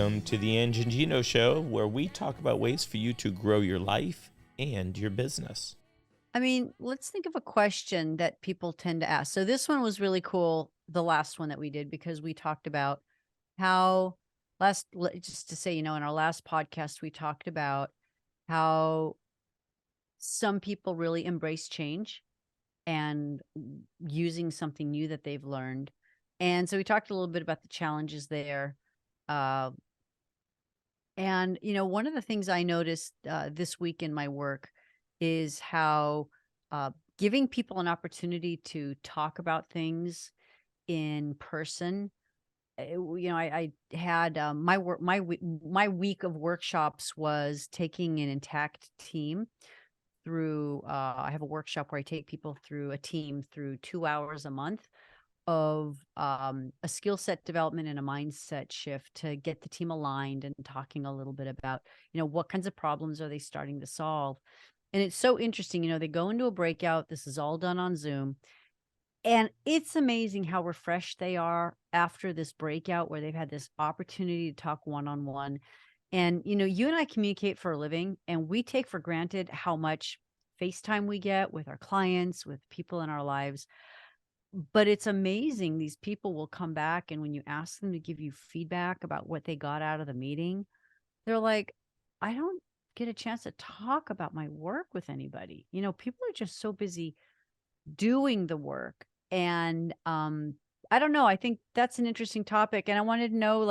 Welcome to the Ang&Geno show, where we talk about ways for you to grow your life and your business. I mean, let's think of a question that people tend to ask. So this one was really cool, the last one that we did, because we talked about how just to say, in our last podcast, we talked about how some people really embrace change and using something new that they've learned. And so we talked a little bit about the challenges there. Uh, and, one of the things I noticed this week in my work is how giving people an opportunity to talk about things in person. I had my week of workshops was taking an intact team through. I have a workshop where I take people through a team through 2 hours a month of a skill set development and a mindset shift to get the team aligned and talking a little bit about, what kinds of problems are they starting to solve. And it's so interesting, they go into a breakout. This is all done on Zoom. And it's amazing how refreshed they are after this breakout where they've had this opportunity to talk one-on-one. And, you and I communicate for a living, and we take for granted how much FaceTime we get with our clients, with people in our lives. But it's amazing. These people will come back, and when you ask them to give you feedback about what they got out of the meeting, they're like, I don't get a chance to talk about my work with anybody. People are just so busy doing the work. And I don't know. I think that's an interesting topic. And I wanted to know,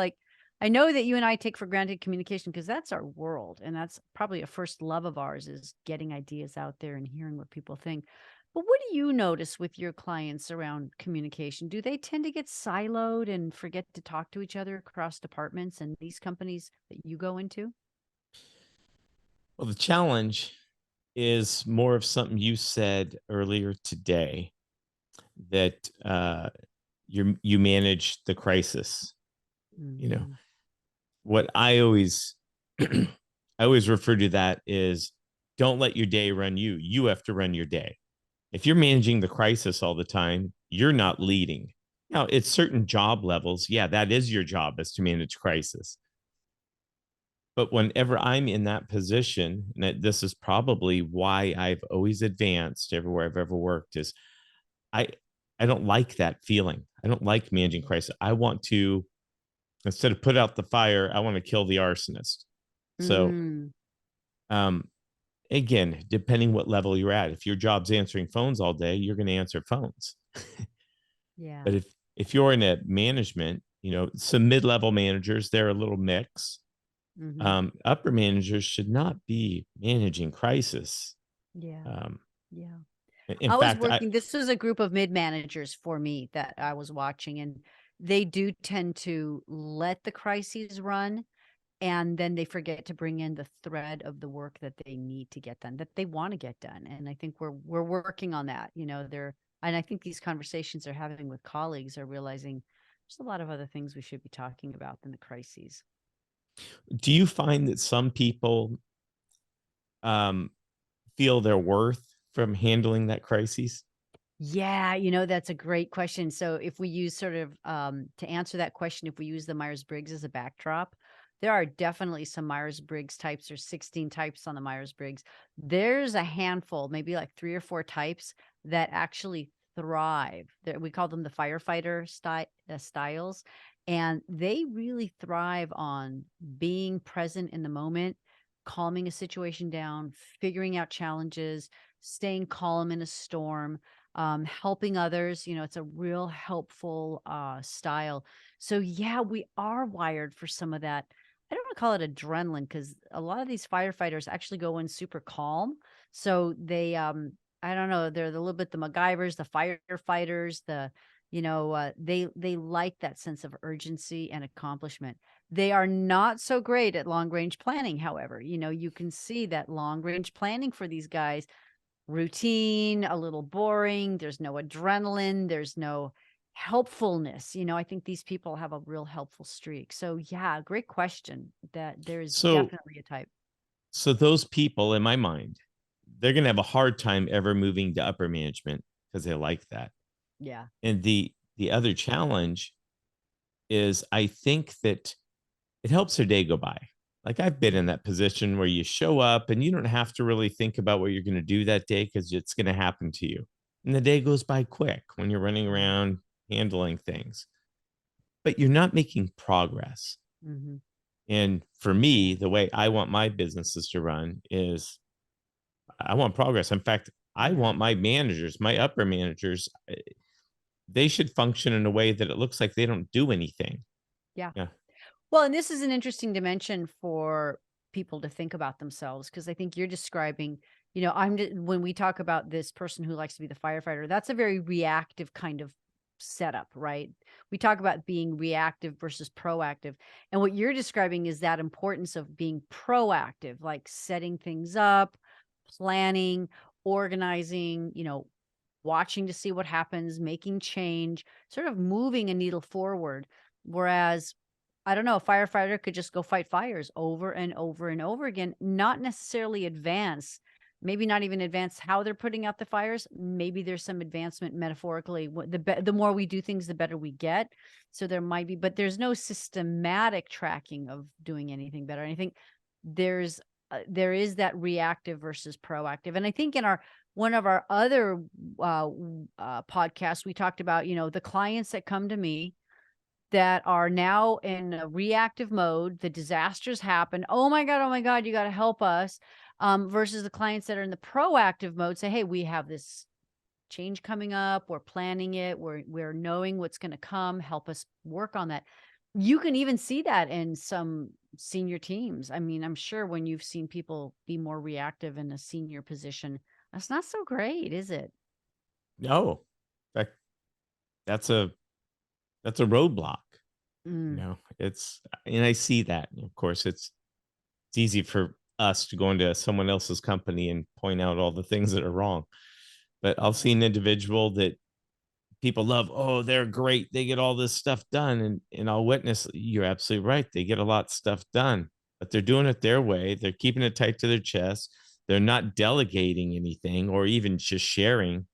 I know that you and I take for granted communication because that's our world. And that's probably a first love of ours, is getting ideas out there and hearing what people think. But what do you notice with your clients around communication? Do they tend to get siloed and forget to talk to each other across departments and these companies that you go into? Well, the challenge is more of something you said earlier today, that you manage the crisis. Mm-hmm. What I always I always refer to that is, don't let your day run you. You have to run your day. If you're managing the crisis all the time, you're not leading. Now, it's certain job levels. Yeah, that is your job, is to manage crisis. But whenever I'm in that position, and this is probably why I've always advanced everywhere I've ever worked, is I I don't like that feeling. I don't like managing crisis. I want to, instead of put out the fire, I want to kill the arsonist. So Mm, um again, depending what level you're at, if your job's answering phones all day, you're going to answer phones. yeah. But if you're in a management, some mid-level managers, they're a little mix. Mm-hmm. Upper managers should not be managing crisis. Yeah. um, Yeah. in I was fact, working this was a group of mid-managers for me that I was watching, and they do tend to let the crises run, and then they forget to bring in the thread of the work that they need to get done, that they want to get done. And I think we're working on that. And I think these conversations they're having with colleagues are realizing there's a lot of other things we should be talking about than the crises. do you find that some people um, feel their worth from handling that crisis? Yeah, that's a great question. So if we use sort of to answer that question, if we use the Myers-Briggs as a backdrop, there are definitely some Myers-Briggs types. There's 16 types on the Myers-Briggs. There's a handful, maybe like 3 or 4 types that actually thrive. We call them the firefighter styles, and they really thrive on being present in the moment, calming a situation down, figuring out challenges, staying calm in a storm, helping others. It's a real helpful style. So yeah, we are wired for some of that. I don't want to call it adrenaline, because a lot of these firefighters actually go in super calm. So they, I don't know, they're a little bit the MacGyvers, the firefighters, they like that sense of urgency and accomplishment. They are not so great at long range planning. However, you can see that long range planning for these guys, routine, a little boring. There's no adrenaline. There's no helpfulness. I think these people have a real helpful streak. So yeah, great question. That there is So, definitely a type. so those people, in my mind, they're going to have a hard time ever moving to upper management because they like that. Yeah. And the other challenge is, I think that it helps their day go by. Like I've been in that position where you show up and you don't have to really think about what you're going to do that day because it's going to happen to you. And the day goes by quick when you're running around handling things, but you're not making progress. Mm-hmm. And for me, the way I want my businesses to run is I want progress. In fact, I Yeah. want my managers, my upper managers, they should function in a way that it looks like they don't do anything. Yeah. Yeah. Well, and this is an interesting dimension for people to think about themselves because I think you're describing, when we talk about this person who likes to be the firefighter, that's a very reactive kind of setup, right? We talk about being reactive versus proactive. And what you're describing is that importance of being proactive, like setting things up, planning, organizing, watching to see what happens, making change, sort of moving a needle forward. Whereas I don't know, a firefighter could just go fight fires over and over and over again, not necessarily advance, maybe not even advance how they're putting out the fires. Maybe there's some advancement metaphorically. The more we do things, the better we get. So there might be, but there's no systematic tracking of doing anything better. And I think there is that reactive versus proactive. And I think in our one of our other podcasts, we talked about, the clients that come to me that are now in a reactive mode. The disasters happen. Oh my God, you got to help us. Versus the clients that are in the proactive mode say, hey, we have this change coming up. We're planning it. We're knowing what's going to come. Help us work on that. You can even see that in some senior teams. I mean, I'm sure when you've seen people be more reactive in a senior position, that's not so great, is it? No, that, that's a that's a roadblock. Mm, It's and I see that. Of course, it's easy for us to go into someone else's company and point out all the things that are wrong. But I'll see yeah. an individual that people love. Oh, they're great. They get all this stuff done. And I'll witness, you're absolutely right. They get a lot of stuff done, but they're doing it their way. They're keeping it tight to their chest. They're not delegating anything or even just sharing,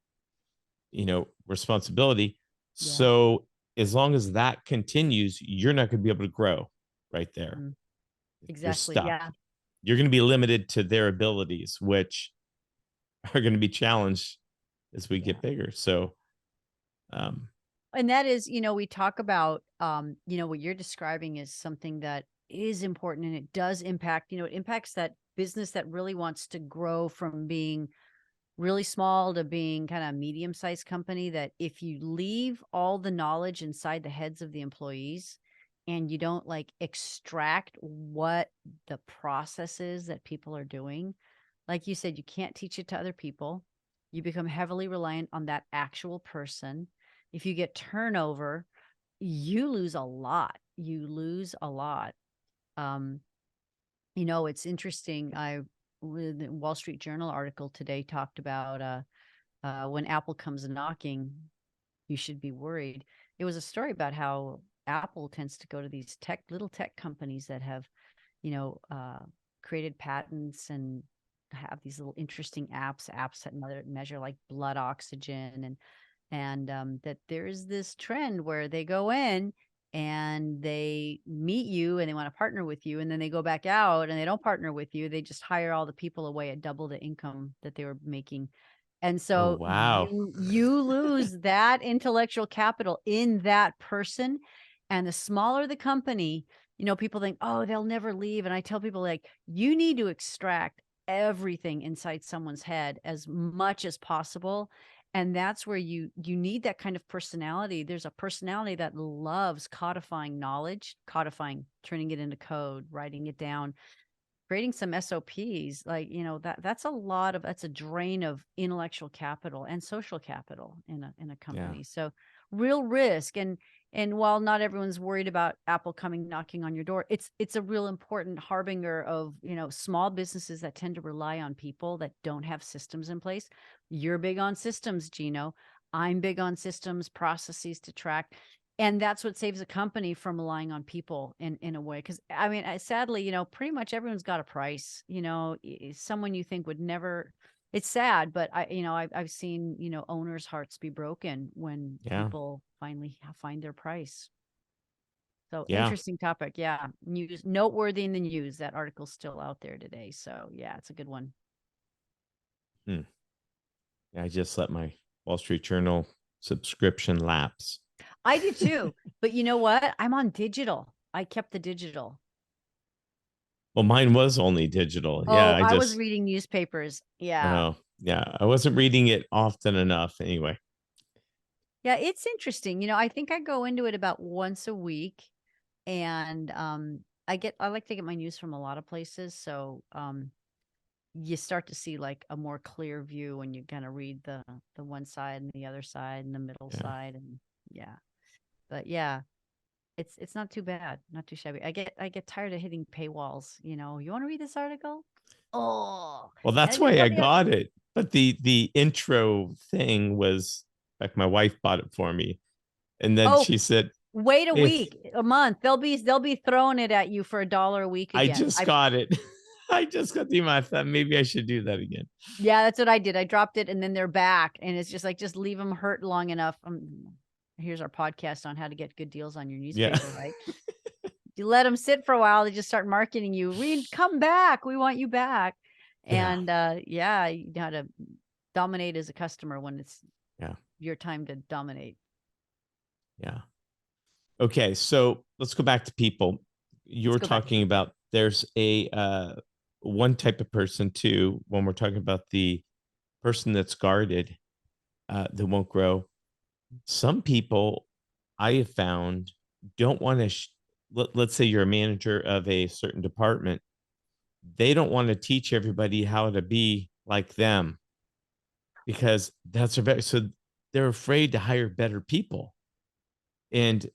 responsibility. Yeah. So as long as that continues, you're not going to be able to grow right there. Mm, You're exactly. stuck. Yeah. You're going to be limited to their abilities, which are going to be challenged as we Yeah. get bigger. So, um, And that is, we talk about, what you're describing is something that is important and it does impact, it impacts that business that really wants to grow from being really small to being kind of medium sized company. That if you leave all the knowledge inside the heads of the employees and you don't like extract what the process is that people are doing, like you said, you can't teach it to other people. You become heavily reliant on that actual person. If you get turnover, you lose a lot. You lose a lot. Um, it's interesting. I with the Wall Street Journal article today talked about when Apple comes knocking, you should be worried. It was a story about how Apple tends to go to these little tech companies that have, you know, uh, created patents and have these little interesting apps that measure like blood oxygen and that there's this trend where they go in and they meet you and they want to partner with you and then they go back out and they don't partner with you. They just hire all the people away at double the income that they were making. And oh, so wow. you lose that intellectual capital in that person. And the smaller the company, people think, oh, they'll never leave. And I tell people, like, you need to extract everything inside someone's head as much as possible. And that's where you need that kind of personality. There's a personality that loves codifying knowledge, turning it into code, writing it down, creating some SOPs. Like, that's a drain of intellectual capital and social capital in a Yeah. company. So real risk. And while not everyone's worried about Apple coming knocking on your door, it's a real important harbinger of, small businesses that tend to rely on people that don't have systems in place. You're big on systems, Gino. I'm big on systems, processes to track. And that's what saves a company from relying on people in a way. Because I mean, sadly, pretty much everyone's got a price. Someone you think would never. It's sad, but I've seen owners' hearts be broken when Yeah. people finally find their price. So Yeah. interesting topic. Yeah. News noteworthy in the news. That article's still out there today. So yeah, it's a good one. Hmm. I just let my Wall Street Journal subscription lapse. I did too. But you know what? I'm on digital. I kept the digital. Well, mine was only digital. Yeah, Oh, I I was just, reading newspapers. Yeah. oh, yeah, I wasn't reading it often enough anyway. Yeah, it's interesting. I think I go into it about once a week and I like to get my news from a lot of places. So you start to see like a more clear view when you kind of read the one side and the other side and the middle Yeah. side and yeah. But yeah, it's not too bad, not too shabby. I get tired of hitting paywalls. You want to read this article? Oh, Well, that's and you why got I the got it. But the intro thing was like my wife bought it for me. And then oh, she said, wait a if week, a month. They'll be throwing it at you for $1 a week I again. just got it. I just got the email. I thought maybe I should do that again. Yeah, that's what I did. I dropped it and then they're back. And it's just like, just leave them hurt long enough. Here's our podcast on how to get good deals on your Yeah. newspaper, right? You let them sit for a while, they just start marketing you. Come back. We want you back. Yeah. And yeah, you know how to dominate as a customer when it's Yeah. your time to dominate. Yeah. Okay. So let's go back to people. You Let's were go back to talking people. about there's a one type of person too, when we're talking about the person that's guarded, that won't grow. Some people I have found don't want to let's say you're a manager of a certain department, they don't want to teach everybody how to be like them because that's a very, so they're afraid to hire better people, and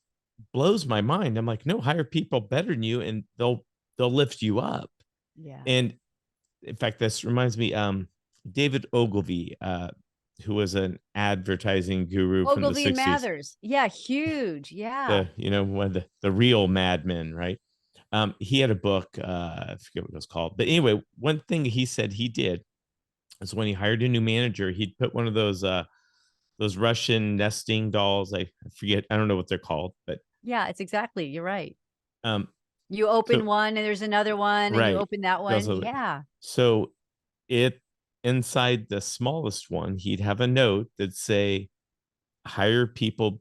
blows my mind. I'm like, no, hire people better than you and they'll lift you up. Yeah. And in fact, this reminds me, David Ogilvy, who was an advertising guru from the Ogilvy and 60s, Mathers. Yeah, huge. Yeah. one of the real madmen, right? He had a book, I forget what it was called, but anyway, one thing he said he did is when he hired a new manager, he'd put one of those Russian nesting dolls. I forget, I don't know what they're called, but Yeah, it's exactly. You're right. um, You open so one and there's another one and you right, open that goes one. over. Yeah. So it inside the smallest one, he'd have a note that say, hire people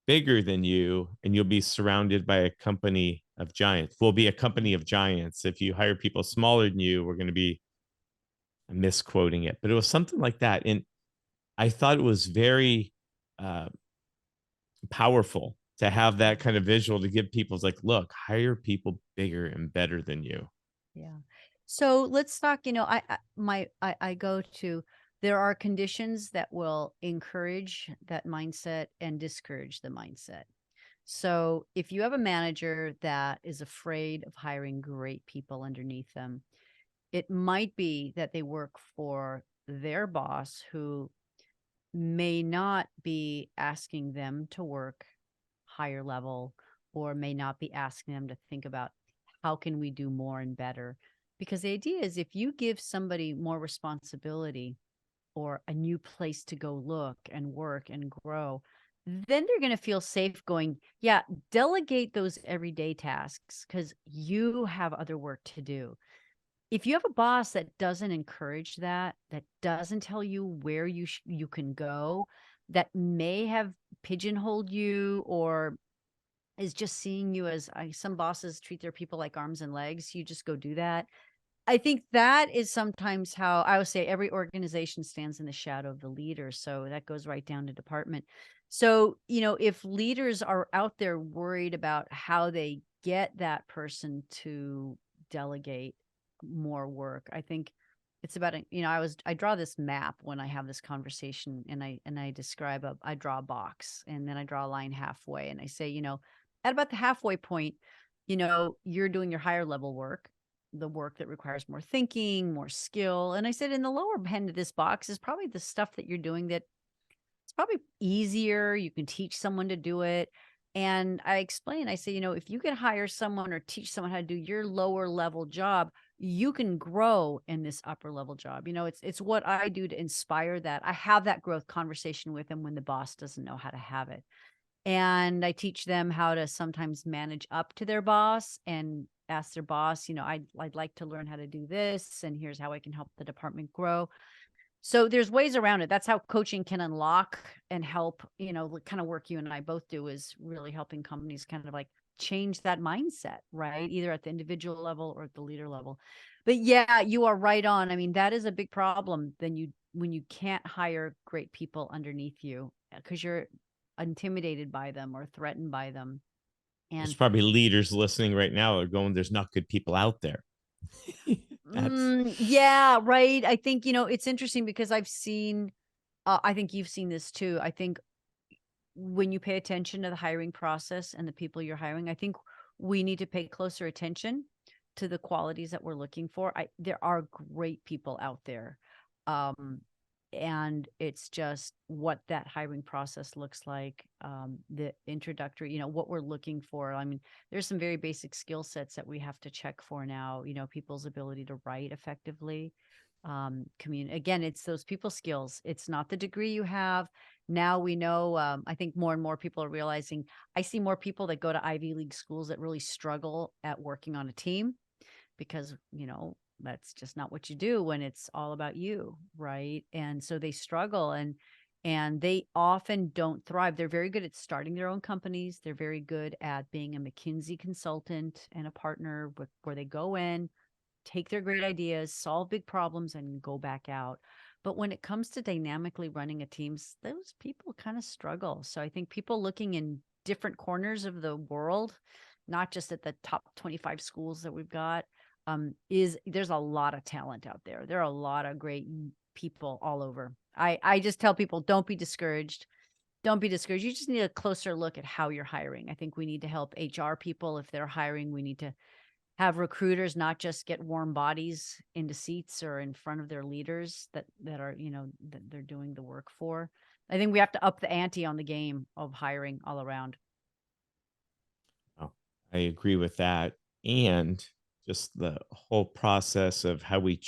bigger than you, and you'll be surrounded by a company of giants. We'll be a company of giants. If you hire people smaller than you, we're going to be, I'm misquoting it, but it was something like that. And I thought it was very uh, powerful to have that kind of visual to give people, it's like, look, hire people bigger and better than you. Yeah. So let's talk, I go to there are conditions that will encourage that mindset and discourage the mindset. So if you have a manager that is afraid of hiring great people underneath them, it might be that they work for their boss who may not be asking them to work higher level or may not be asking them to think about how can we do more and better, because the idea is if you give somebody more responsibility or a new place to go look and work and grow, then they're going to feel safe going, yeah, delegate those everyday tasks because you have other work to do. If you have a boss that doesn't encourage that, that doesn't tell you where you can go, that may have pigeonholed you or is just seeing you as some bosses treat their people like arms and legs. You just go do that. I think that is sometimes how I would say every organization stands in the shadow of the leader. So that goes right down to department. So, if leaders are out there worried about how they get that person to delegate more work, I think it's about, I draw this map when I have this conversation and I describe I draw a box and then I draw a line halfway and I say, at about the halfway point, you're doing your higher level work, the work that requires more thinking, more skill. And I said, in the lower end of this box is probably the stuff that you're doing that it's probably easier. You can teach someone to do it. And I explain, I say, if you can hire someone or teach someone how to do your lower level job, you can grow in this upper level job. It's what I do to inspire that. I have that growth conversation with them when the boss doesn't know how to have it. And I teach them how to sometimes manage up to their boss and ask their boss, I'd like to learn how to do this, and here's how I can help the department grow. So there's ways around it. That's how coaching can unlock and help, the kind of work you and I both do is really helping companies kind of like change that mindset, right? Either at the individual level or at the leader level. But yeah, you are right on. I mean, that is a big problem when you can't hire great people underneath you because you're intimidated by them or threatened by them. There's And probably leaders listening right now are going, there's not good people out there. That's yeah, right. I think, it's interesting because I've seen, I think you've seen this too. I think when you pay attention to the hiring process and the people you're hiring, I think we need to pay closer attention to the qualities that we're looking for. There are great people out there. Um, and it's just what that hiring process looks like, the introductory, what we're looking for. I mean, there's some very basic skill sets that we have to check for now, people's ability to write effectively. Again, it's those people skills. It's not the degree you have. Now we know, I think more and more people are realizing, I see more people that go to Ivy League schools that really struggle at working on a team because, that's just not what you do when it's all about you, right? And so they struggle, and they often don't thrive. They're very good at starting their own companies. They're very good at being a McKinsey consultant and a partner where they go in, take their great ideas, solve big problems, and go back out. But when it comes to dynamically running a team, those people kind of struggle. So I think people looking in different corners of the world, not just at the top 25 schools that we've got, is there's a lot of talent out there. There are a lot of great people all over. I just tell people, don't be discouraged. Don't be discouraged. You just need a closer look at how you're hiring. I think we need to help HR people if they're hiring. We need to have recruiters not just get warm bodies into seats or in front of their leaders that are, that they're doing the work for. I think we have to up the ante on the game of hiring all around. Oh, I agree with that. And just the whole process of how we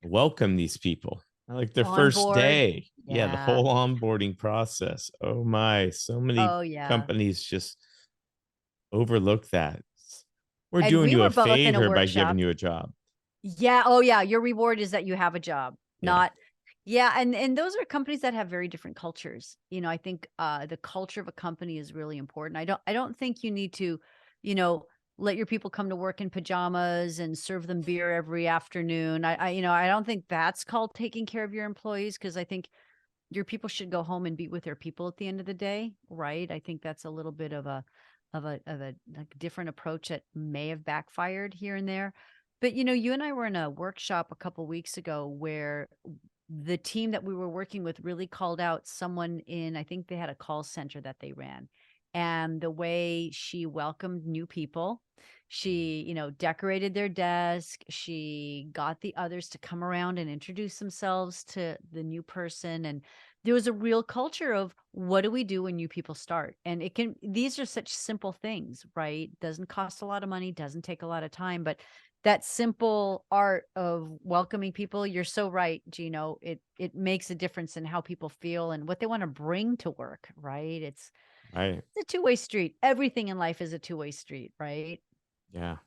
welcome these people. Like their On first board. day. Yeah, the Yeah. whole onboarding process. Oh my, so many Oh yeah. companies just overlook that. We're And doing we you were a both in a favor by giving workshop. you a job. Yeah. Oh yeah. Your reward is that you have a job, Yeah. not. Yeah, and those are companies that have very different cultures. I think the culture of a company is really important. I don't think you need to, you know, let your people come to work in pajamas and serve them beer every afternoon. I don't think that's called taking care of your employees, because I think your people should go home and be with their people at the end of the day, right? I think that's a little bit of a like different approach that may have backfired here and there. But you and I were in a workshop a couple weeks ago where the team that we were working with really called out someone in, I think they had a call center that they ran. And the way she welcomed new people, she, decorated their desk. She got the others to come around and introduce themselves to the new person. And there was a real culture of, what do we do when new people start? And these are such simple things, right? Doesn't cost a lot of money, doesn't take a lot of time, but that simple art of welcoming people, you're so right, Gino. It makes a difference in how people feel and what they want to bring to work, right? Right. It's a two-way street. Everything in life is a two-way street, right? Yeah.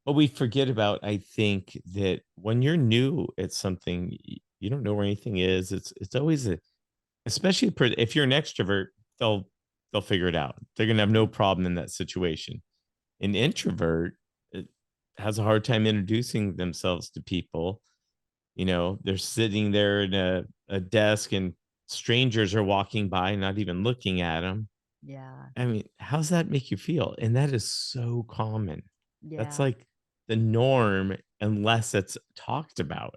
What we forget about, I think, that when you're new at something, you don't know where anything is. It's always especially if you're an extrovert, they'll figure it out. They're gonna have no problem in that situation. An introvert has a hard time introducing themselves to people. They're sitting there in a desk and strangers are walking by, not even looking at them. Yeah. I mean, how's that make you feel? And that is so common. That's Yeah. like the norm unless it's talked about.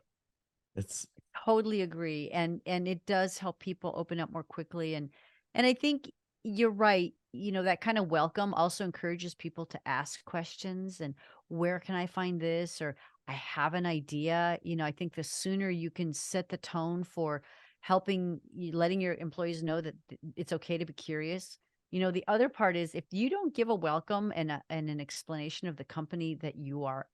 It's Totally agree. And it does help people open up more quickly. And I think you're right. That kind of welcome also encourages people to ask questions and, where can I find this? Or, I have an idea. I think the sooner you can set the tone for letting your employees know that it's okay to be curious. The other part is, if you don't give a welcome and an explanation of the company that you are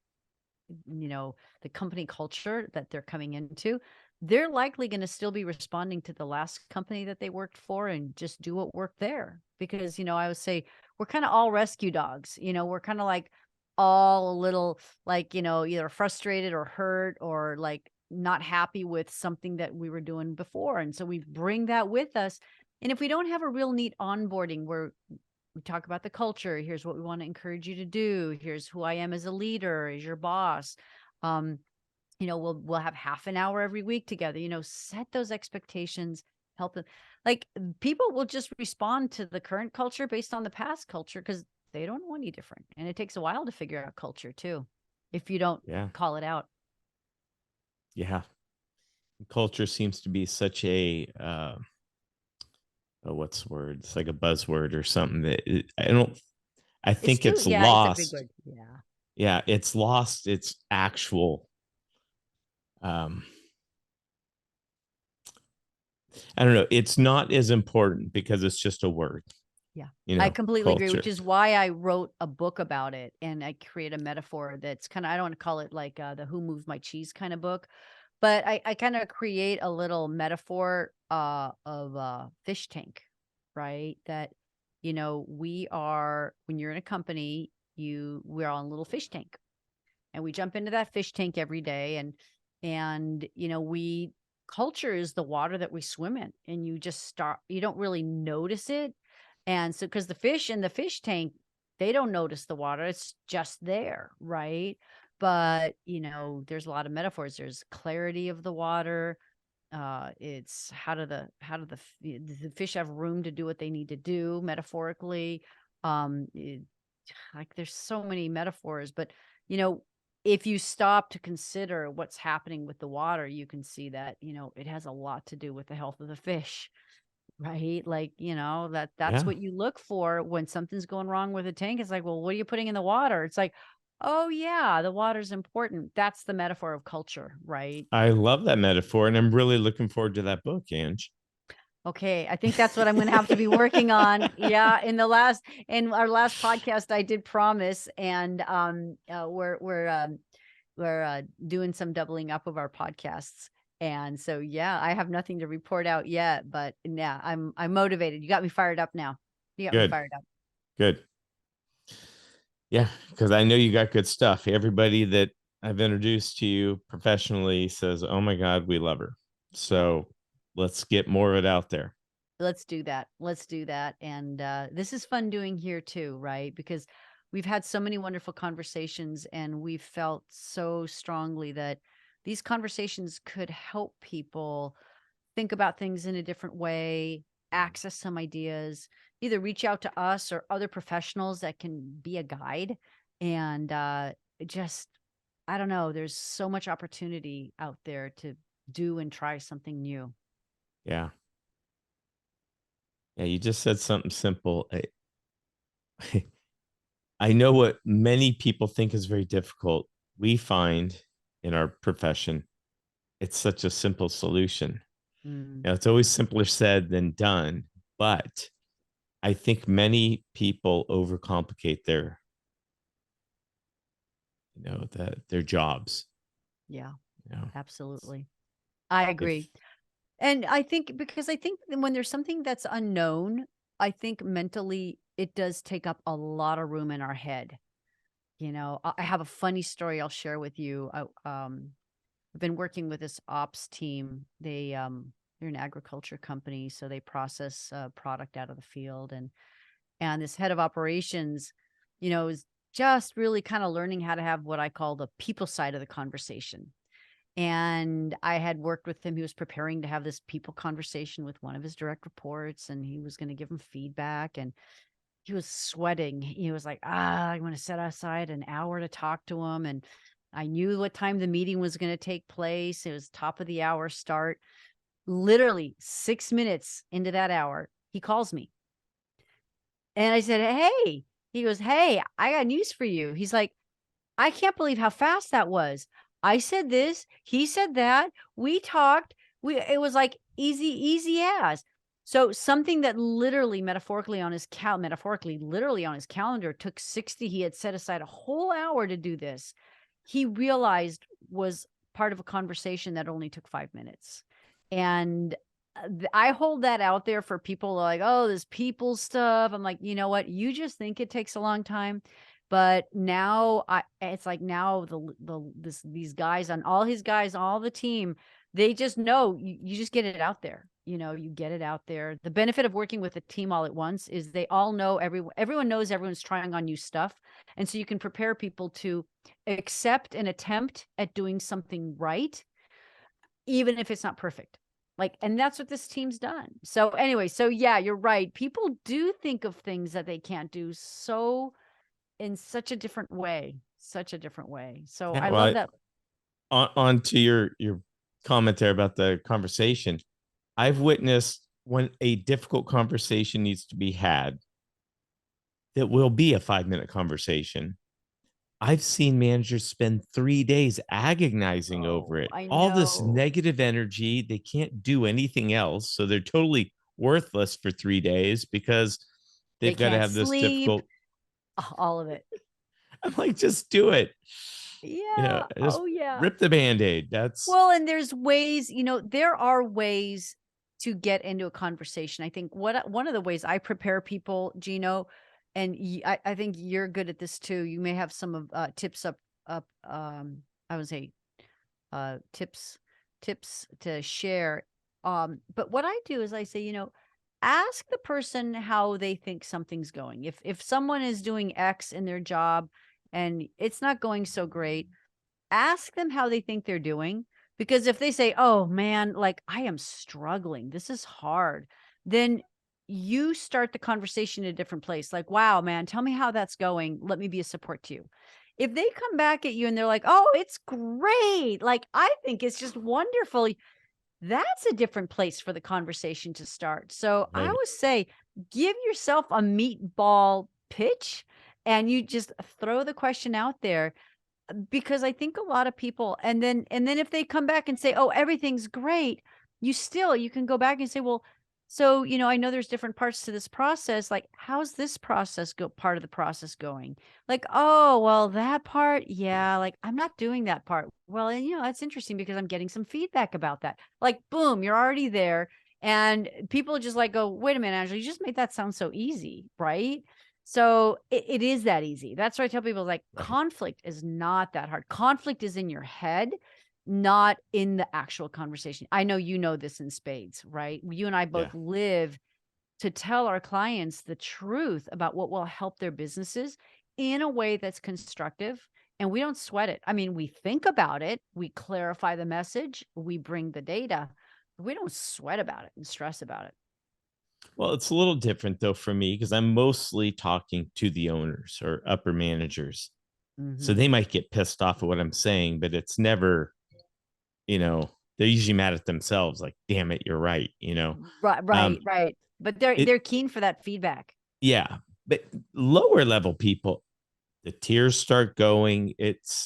the company culture that they're coming into, they're likely going to still be responding to the last company that they worked for and just do what worked there. Because, I would say we're kind of all rescue dogs. We're kind of like all a little like, either frustrated or hurt or like not happy with something that we were doing before. And so we bring that with us. And if we don't have a real neat onboarding where we talk about the culture, here's what we want to encourage you to do, here's who I am as a leader, as your boss, we'll have half an hour every week together, set those expectations, help them. Like people will just respond to the current culture based on the past culture because they don't know any different. And it takes a while to figure out culture too, if you don't call it out. Yeah. Culture seems to be such a what's the word? It's like a buzzword or something that I think it's lost. It's a big word. Yeah. Yeah, it's lost its actual I don't know. It's not as important because it's just a word. Yeah. I completely agree, which is why I wrote a book about it. And I create a metaphor that's kind of, I don't want to call it like the Who Moved My Cheese kind of book, but I kind of create a little metaphor of a fish tank, right? That, we are, when you're in a company, we're on a little fish tank and we jump into that fish tank every day. And, culture is the water that we swim in, and you don't really notice it. And so, because the fish in the fish tank, they don't notice the water, it's just there, right? But, there's a lot of metaphors. There's clarity of the water. It's how do the fish have room to do what they need to do metaphorically? Like there's so many metaphors, but, if you stop to consider what's happening with the water, you can see that, it has a lot to do with the health of the fish. Right? Like, that's what you look for when something's going wrong with a tank. It's like, well, what are you putting in the water? It's like, oh yeah, the water's important. That's the metaphor of culture, right? I love that metaphor, and I'm really looking forward to that book, Ange. Okay, I think that's what I'm going to have to be working on. Yeah, in our last podcast, I did promise, and we're doing some doubling up of our podcasts. And so, yeah, I have nothing to report out yet, but yeah, I'm motivated. You got me fired up now. You got me Good. fired up. Good. Yeah, because I know you got good stuff. Everybody that I've introduced to you professionally says, "Oh my God, we love her." So let's get more of it out there. Let's do that. Let's do that. And this is fun doing here too, right? Because we've had so many wonderful conversations, and we've felt so strongly that these conversations could help people think about things in a different way, access some ideas, either reach out to us or other professionals that can be a guide. And just, I don't know, there's so much opportunity out there to do and try something new. Yeah. Yeah, you just said something simple. I know what many people think is very difficult. We find in our profession, it's such a simple solution. Mm. It's always simpler said than done, but I think many people overcomplicate their jobs. Yeah, You know, absolutely. I agree. And I think when there's something that's unknown, I think mentally it does take up a lot of room in our head. I have a funny story I'll share with you. I've been working with this ops team. They're an agriculture company, so they process product out of the field, and this head of operations, is just really kind of learning how to have what I call the people side of the conversation. And I had worked with him. He was preparing to have this people conversation with one of his direct reports, and he was going to give him feedback. And he was sweating. He was like, I'm going to set aside an hour to talk to him. And I knew what time the meeting was going to take place. It was top of the hour start. Literally 6 minutes into that hour, he calls me. And I said, hey, he goes, hey, I got news for you. He's like, I can't believe how fast that was. I said this, he said that, we talked, it was like easy as. So something that literally literally on his calendar took 60, he had set aside a whole hour to do this. he realized was part of a conversation that only took 5 minutes. And I hold that out there for people like, oh, this people stuff. I'm like, you know what? You just think it takes a long time. But now it's like now these guys on all his guys, all the team, they just know you just get it out there. You get it out there. The benefit of working with a team all at once is they all know everyone knows everyone's trying on new stuff. And so you can prepare people to accept an attempt at doing something right, even if it's not perfect. And that's what this team's done. So anyway, so yeah, you're right. People do think of things that they can't do in such a different way, So Yeah, I love well, that. on to your comment there about the conversation. I've witnessed when a difficult conversation needs to be had, that will be a 5-minute conversation. I've seen managers spend 3 days agonizing over Oh, it. I All this know. negative energy, they can't do anything else. So they're totally worthless for 3 days because They they've got to can't have this sleep, difficult. all of it. I'm like, just do it. Yeah. Just Oh, yeah. rip the band-aid. That's Well, and there's ways, there are ways to get into a conversation. I think one of the ways I prepare people, Gino, and I think you're good at this too. You may have some of tips up. I would say tips to share. But what I do is I say, ask the person how they think something's going. If someone is doing X in their job and it's not going so great, ask them how they think they're doing. Because if they say, oh man, like I am struggling, this is hard, then you start the conversation in a different place. Like, wow, man, tell me how that's going. Let me be a support to you. If they come back at you and they're like, oh, it's great, like I think it's just wonderful, that's a different place for the conversation to start. So I right. would say give yourself a meatball pitch and you just throw the question out there, because I think a lot of people, and then if they come back and say, "Oh, everything's great," you can go back and say, "Well, so, I know there's different parts to this process. Like, how's this part of the process going?" Like, "Oh, well, that part, yeah, like I'm not doing that part." Well, and that's interesting because I'm getting some feedback about that. Like, boom, you're already there. And people just like go, "Wait a minute, Angela, you just made that sound so easy, right?" So it is that easy. That's why I tell people, like, Right. conflict is not that hard. Conflict is in your head, not in the actual conversation. I know you know this in spades, right? You and I Yeah. both live to tell our clients the truth about what will help their businesses in a way that's constructive. And we don't sweat it. I mean, we think about it, we clarify the message, we bring the data, but we don't sweat about it and stress about it. Well, it's a little different though for me because I'm mostly talking to the owners or upper managers. So Hmm. they might get pissed off at what I'm saying, but it's never, they're usually mad at themselves, like, damn it, you're right. Right, Um, right. But they're it they're keen for that feedback. yeah, but lower level people, the tears start going.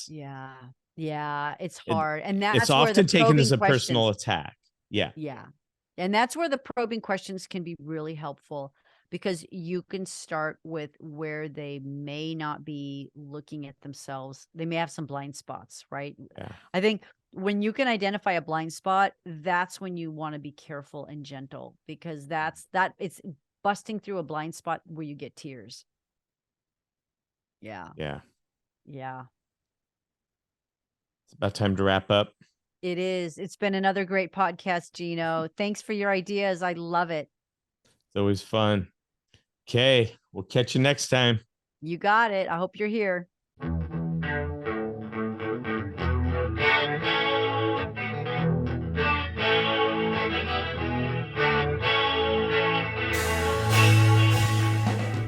Yeah. Yeah, it's It, hard. And it's that's where the often taken as probing a personal questions. attack. Yeah. Yeah. And that's where the probing questions can be really helpful, because you can start with where they may not be looking at themselves. They may have some blind spots, right? Yeah. I think when you can identify a blind spot, that's when you want to be careful and gentle, because it's busting through a blind spot where you get tears. Yeah. Yeah. Yeah. It's about time to wrap up. It is. It's been another great podcast, Gino. Thanks for your ideas. I love it. It's always fun. Okay. We'll catch you next time. You got it. I hope you're here.